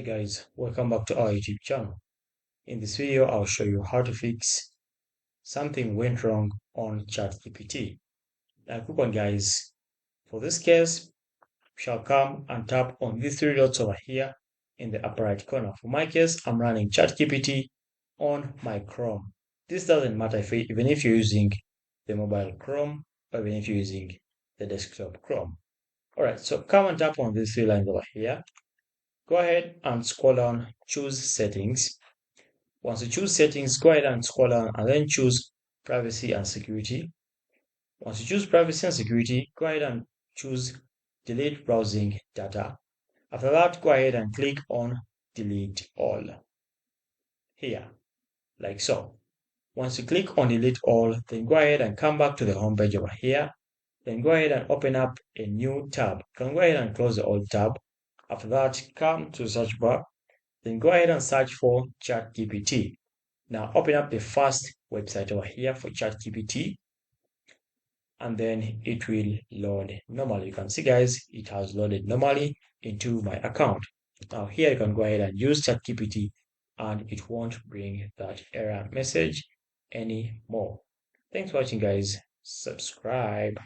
Hey guys, welcome back to our YouTube channel. In this video, I'll show you how to fix something went wrong on ChatGPT. Now, quick one, guys. For this case, we shall come and tap on these three dots over here in the upper right corner. For my case, I'm running ChatGPT on my Chrome. This doesn't matter even if you're using the mobile Chrome or even if you're using the desktop Chrome. All right, so come and tap on these three lines over here. Go ahead and scroll down, choose settings. Once you choose settings, go ahead and scroll down and then choose privacy and security. Once you choose privacy and security, go ahead and choose delete browsing data. After that, go ahead and click on delete all here, like so. Once you click on delete all, then go ahead and come back to the home page over here. Then go ahead and open up a new tab. You can go ahead and close the old tab. After that, come to the search bar. Then go ahead and search for ChatGPT. Now open up the first website over here for ChatGPT, and then it will load normally. You can see, guys, it has loaded normally into my account. Now here you can go ahead and use ChatGPT and it won't bring that error message anymore. Thanks for watching, guys. Subscribe.